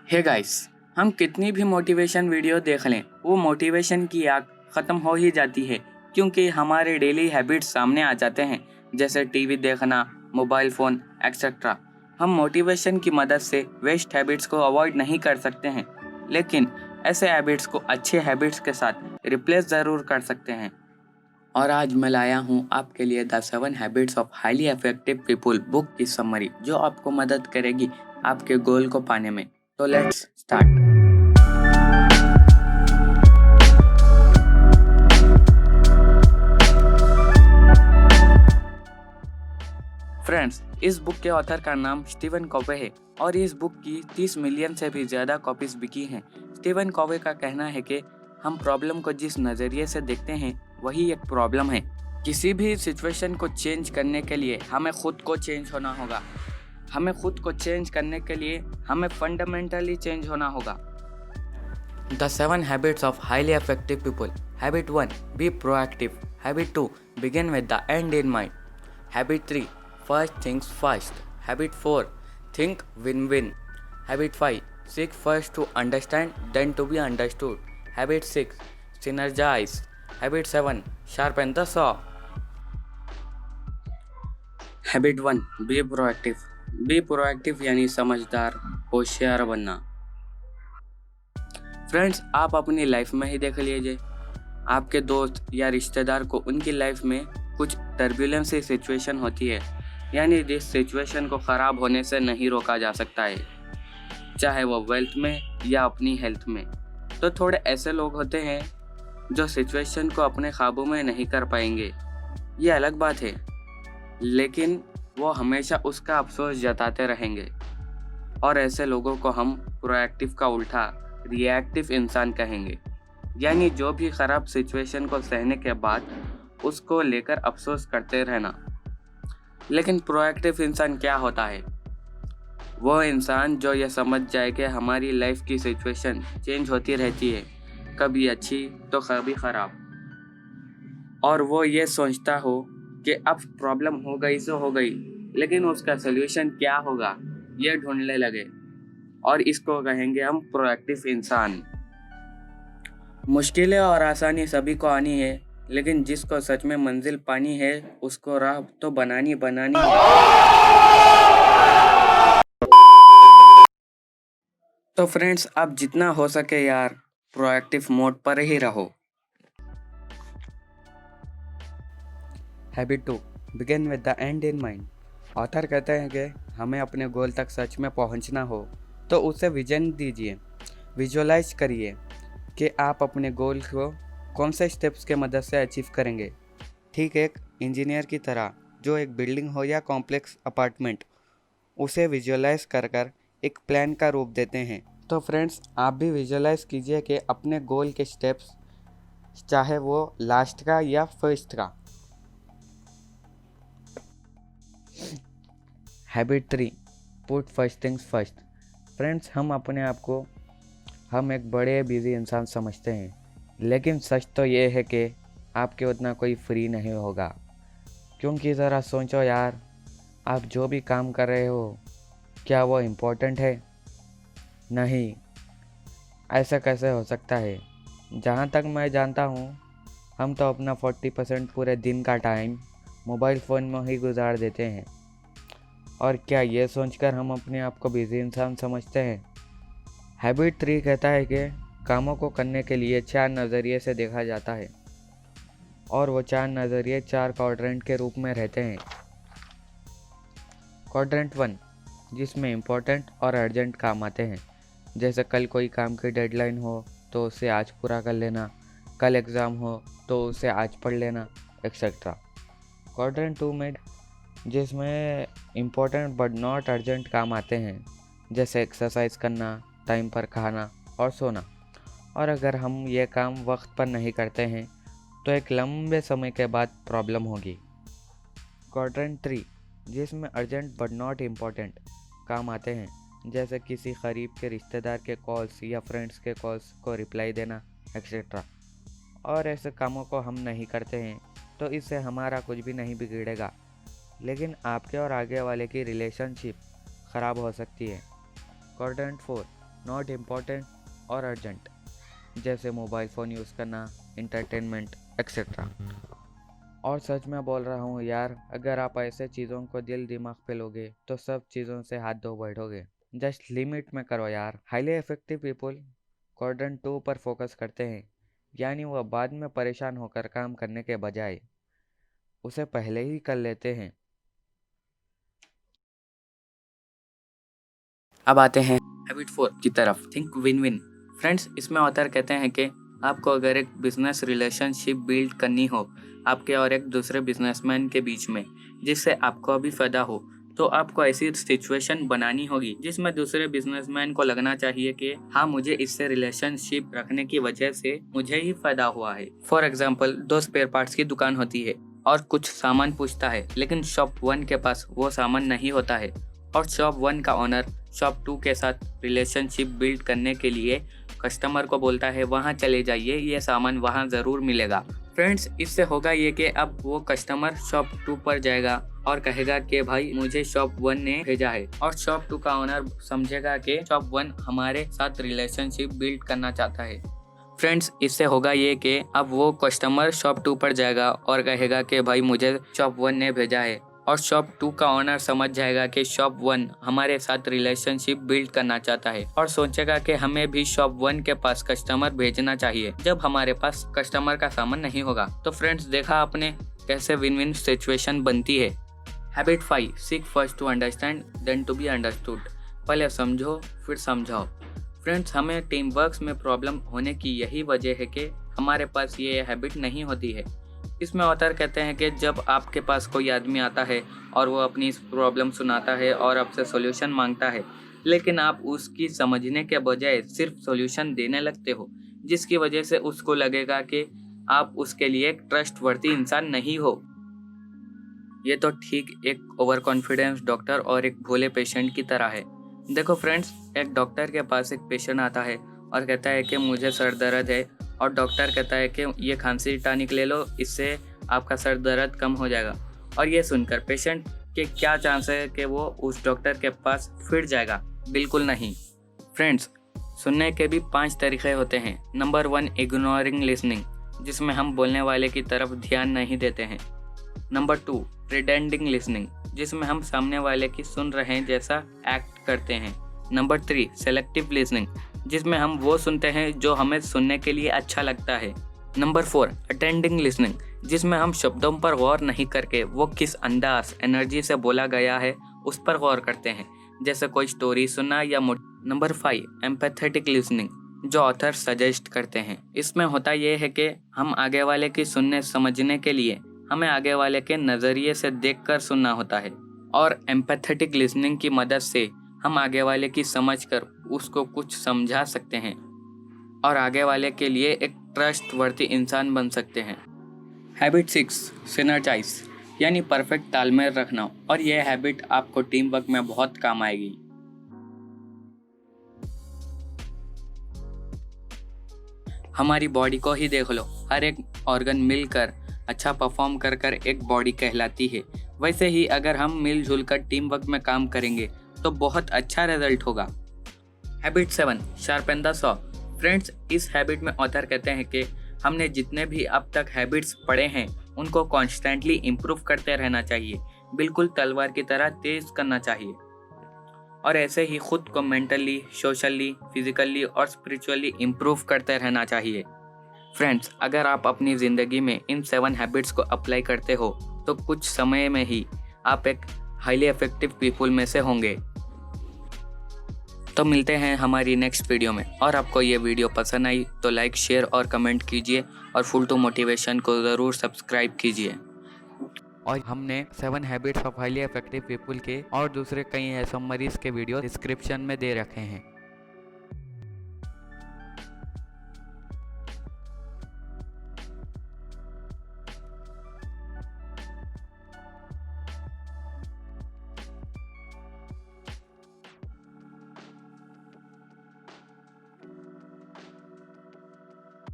Hey guys, हम कितनी भी मोटिवेशन वीडियो देख लें, वो मोटिवेशन की आग ख़त्म हो ही जाती है क्योंकि हमारे डेली हैबिट्स सामने आ जाते हैं, जैसे टीवी देखना, मोबाइल फ़ोन एक्सेट्रा। हम मोटिवेशन की मदद से वेस्ट हैबिट्स को अवॉइड नहीं कर सकते हैं, लेकिन ऐसे हैबिट्स को अच्छे हैबिट्स के साथ रिप्लेस ज़रूर कर सकते हैं। और आज मैं लाया हूँ आपके लिए the 7 habits of highly effective people book की समरी, जो आपको मदद करेगी आपके गोल को पाने में। तो लेट्स स्टार्ट। फ्रेंड्स, इस बुक के ऑथर का नाम स्टीवन कॉवे है और इस बुक की 30 मिलियन से भी ज़्यादा कॉपीज बिकी हैं। स्टीवन कॉवे का कहना है कि हम प्रॉब्लम को जिस नज़रिए से देखते हैं वही एक प्रॉब्लम है। किसी भी सिचुएशन को चेंज करने के लिए हमें खुद को चेंज होना होगा। हमें खुद को चेंज करने के लिए हमें फंडामेंटली चेंज होना होगा। The 7 habits of highly effective people. Habit 1. Be proactive. Habit 2. Begin with the end in mind. Habit 3. First things first. Habit 4. Think win-win. Habit 5. Seek first to understand, then to be understood. Habit 6. Synergize. Habit 7. Sharpen the saw. Habit 1. Be proactive. Be proactive यानी समझदार, होशियार बनना। Friends, आप अपनी life में ही देख लीजिए, आपके दोस्त या रिश्तेदार को उनकी लाइफ में कुछ टर्बुलेंस सिचुएशन होती है, यानी जिस सिचुएशन को ख़राब होने से नहीं रोका जा सकता है, चाहे वो वेल्थ में या अपनी हेल्थ में। तो थोड़े ऐसे लोग होते हैं जो सिचुएशन को अपने काबू में नहीं कर पाएंगे, ये अलग बात है, लेकिन वो हमेशा उसका अफसोस जताते रहेंगे। और ऐसे लोगों को हम प्रोएक्टिव का उल्टा रिएक्टिव इंसान कहेंगे, यानी जो भी ख़राब सिचुएशन को सहने के बाद उसको लेकर अफसोस करते रहना। लेकिन प्रोएक्टिव इंसान क्या होता है? वो इंसान जो ये समझ जाए कि हमारी लाइफ की सिचुएशन चेंज होती रहती है, कभी अच्छी तो कभी ख़राब, और वो ये सोचता हो कि अब प्रॉब्लम हो गई सो हो गई, लेकिन उसका सल्यूशन क्या होगा ये ढूंढने लगे, और इसको कहेंगे हम प्रोएक्टिव इंसान। मुश्किलें और आसानी सभी को आनी है, लेकिन जिसको सच में मंजिल पानी है उसको राह तो बनानी बनानी है। तो फ्रेंड्स, आप जितना हो सके यार प्रोएक्टिव मोड पर ही रहो। Habit 2. Begin with the and in mind. Author कहते हैं कि हमें अपने गोल तक सच में पहुंचना हो तो उसे विजन दीजिए, विजुअलाइज करिए कि आप अपने गोल को कौन से स्टेप्स के मदद से अचीव करेंगे। ठीक एक इंजीनियर की तरह जो एक बिल्डिंग हो या कॉम्प्लेक्स अपार्टमेंट, उसे विजुअलाइज कर कर एक प्लान का रूप देते हैं। तो फ्रेंड्स, आप भी विजुअलाइज कीजिए कि अपने गोल के स्टेप्स, चाहे वो लास्ट का या फर्स्ट का। Habit 3. Put first things first. Friends, हम एक बड़े बिजी इंसान समझते हैं, लेकिन सच तो ये है कि आपके उतना कोई फ्री नहीं होगा। क्योंकि ज़रा सोचो यार, आप जो भी काम कर रहे हो क्या वो इम्पोर्टेंट है? नहीं, ऐसा कैसे हो सकता है? जहाँ तक मैं जानता हूँ, हम तो अपना 40% पूरे दिन का टाइम मोबाइल फ़ोन में ही गुजार देते हैं। और क्या ये सोचकर हम अपने आप को बिजी इंसान समझते हैं? हैबिट 3 कहता है कि कामों को करने के लिए 4 नज़रिए से देखा जाता है, और वो 4 नज़रिए 4 क्वाड्रेंट के रूप में रहते हैं। क्वाड्रेंट 1, जिसमें इम्पोर्टेंट और अर्जेंट काम आते हैं, जैसे कल कोई काम की डेडलाइन हो तो उसे आज पूरा कर लेना, कल एग्ज़ाम हो तो उसे आज पढ़ लेना, एक्सेट्रा। क्वाड्रेंट 2 में जिसमें इम्पोर्टेंट बट नॉट अर्जेंट काम आते हैं, जैसे एक्सरसाइज करना, टाइम पर खाना और सोना, और अगर हम ये काम वक्त पर नहीं करते हैं तो एक लंबे समय के बाद प्रॉब्लम होगी। क्वाड्रेंट 3, जिसमें अर्जेंट बट नॉट इम्पोर्टेंट काम आते हैं, जैसे किसी करीब के रिश्तेदार के कॉल्स या फ्रेंड्स के कॉल्स को रिप्लाई देना, एक्सेट्रा। और ऐसे कामों को हम नहीं करते हैं तो इससे हमारा कुछ भी नहीं बिगड़ेगा, लेकिन आपके और आगे वाले की रिलेशनशिप ख़राब हो सकती है। क्वाड्रेंट 4, नॉट इम्पॉर्टेंट और अर्जेंट, जैसे मोबाइल फ़ोन यूज़ करना, इंटरटेनमेंट एक्सेट्रा। और सच में बोल रहा हूँ यार, अगर आप ऐसे चीज़ों को दिल दिमाग पे लोगे तो सब चीज़ों से हाथ धो बैठोगे। जस्ट लिमिट में करो यार। हाईली इफेक्टिव पीपल क्वाड्रेंट 2 पर फोकस करते हैं, यानी वह बाद में परेशान होकर काम करने के बजाय उसे पहले ही कर लेते हैं। अब आते हैं हैबिट 4 की तरफ, थिंक विन विन। फ्रेंड्स, इसमें ऑथर कहते हैं कि आपको अगर एक बिजनेस रिलेशनशिप बिल्ड करनी हो आपके और एक दूसरे बिजनेसमैन के बीच में, जिससे आपको भी फायदा हो, तो आपको ऐसी सिचुएशन बनानी होगी जिसमें दूसरे बिजनेसमैन को लगना चाहिए कि हाँ, मुझे इससे रिलेशनशिप रखने की वजह से मुझे ही फायदा हुआ है। फॉर एग्जाम्पल, दो स्पेयर पार्ट्स की दुकान होती है और कुछ सामान पूछता है, लेकिन शॉप 1 के पास वो सामान नहीं होता है और शॉप 1 का ओनर शॉप 2 के साथ रिलेशनशिप बिल्ड करने के लिए कस्टमर को बोलता है वहाँ चले जाइए, ये सामान वहाँ ज़रूर मिलेगा। फ्रेंड्स, इससे होगा ये कि अब वो कस्टमर शॉप 2 पर जाएगा और कहेगा कि भाई मुझे शॉप 1 ने भेजा है, और शॉप 2 का ओनर समझेगा कि शॉप 1 हमारे साथ रिलेशनशिप बिल्ड करना चाहता है। फ्रेंड्स, इससे होगा ये कि अब वो कस्टमर शॉप 2 पर जाएगा और कहेगा कि भाई मुझे शॉप 1 ने भेजा है, और शॉप 2 का ओनर समझ जाएगा कि शॉप 1 हमारे साथ रिलेशनशिप बिल्ड करना चाहता है और सोचेगा कि हमें भी शॉप 1 के पास कस्टमर भेजना चाहिए जब हमारे पास कस्टमर का सामान नहीं होगा। तो फ्रेंड्स, देखा आपने कैसे विन विन सिचुएशन बनती है। Habit 5, seek first to understand then to be understood. पहले समझो फिर समझाओ। फ्रेंड्स, हमें टीम वर्क में प्रॉब्लम होने की यही वजह है कि हमारे पास ये हैबिट नहीं होती है। इसमें ऑथर कहते हैं कि जब आपके पास कोई आदमी आता है और वो अपनी प्रॉब्लम सुनाता है और आपसे सॉल्यूशन मांगता है, लेकिन आप उसकी समझने के बजाय सिर्फ सॉल्यूशन देने लगते हो, जिसकी वजह से उसको लगेगा कि आप उसके लिए एक ट्रस्टवर्दी इंसान नहीं हो। ये तो ठीक एक ओवर कॉन्फिडेंस डॉक्टर और एक भोले पेशेंट की तरह है। देखो फ्रेंड्स, एक डॉक्टर के पास एक पेशेंट आता है और कहता है कि मुझे सर दर्द है, और डॉक्टर कहता है कि ये खांसी टॉनिक ले लो, इससे आपका सर दर्द कम हो जाएगा। और ये सुनकर पेशेंट के क्या चांस है कि वो उस डॉक्टर के पास फिर जाएगा? बिल्कुल नहीं। फ्रेंड्स, सुनने के भी 5 तरीके होते हैं। नंबर 1, इग्नोरिंग लिसनिंग, जिसमें हम बोलने वाले की तरफ ध्यान नहीं देते हैं। नंबर 2, प्रिटेंडिंग लिसनिंग, जिसमें हम सामने वाले की सुन रहे हैं जैसा एक्ट करते हैं। नंबर 3, सेलेक्टिव लिसनिंग, जिसमें हम वो सुनते हैं जो हमें सुनने के लिए अच्छा लगता है। नंबर 4, अटेंडिंग लिसनिंग, जिसमें हम शब्दों पर गौर नहीं करके वो किस अंदाज एनर्जी से बोला गया है उस पर गौर करते हैं, जैसे कोई स्टोरी सुनना या नंबर 5, एम्पैथेटिक लिसनिंग, जो ऑथर सजेस्ट करते हैं। इसमें होता यह है कि हम आगे वाले की सुनने समझने के लिए हमें आगे वाले के नज़रिए से देखकर सुनना होता है, और एम्पैथेटिक लिसनिंग की मदद से हम आगे वाले की समझकर उसको कुछ समझा सकते हैं और आगे वाले के लिए एक ट्रस्टवर्दी इंसान बन सकते हैं। हैबिट 6, सिनर्जाइज, यानी परफेक्ट तालमेल रखना, और यह हैबिट आपको टीम वर्क में बहुत काम आएगी। हमारी बॉडी को ही देख लो, हर एक ऑर्गन मिलकर अच्छा परफॉर्म कर कर एक बॉडी कहलाती है। वैसे ही अगर हम मिलजुल कर टीम वर्क में काम करेंगे तो बहुत अच्छा रिजल्ट होगा। Habit 7, sharpen the saw. Friends, इस हैबिट में ऑथर कहते हैं कि हमने जितने भी अब तक हैबिट्स पढ़े हैं उनको कॉन्स्टेंटली इम्प्रूव करते रहना चाहिए, बिल्कुल तलवार की तरह तेज करना चाहिए, और ऐसे ही खुद को मेंटली, सोशली, फिजिकली और स्पिरिचुअली इम्प्रूव करते रहना चाहिए। फ्रेंड्स, अगर आप अपनी ज़िंदगी में इन 7 हैबिट्स को अप्लाई करते हो तो कुछ समय में ही आप एक हाईली इफेक्टिव पीपल में से होंगे। तो मिलते हैं हमारी नेक्स्ट वीडियो में, और आपको ये वीडियो पसंद आई तो लाइक, शेयर और कमेंट कीजिए, और फुल टू मोटिवेशन को ज़रूर सब्सक्राइब कीजिए। और हमने 7 habits of highly effective people के और दूसरे कई समरीज के वीडियो डिस्क्रिप्शन में दे रखे हैं।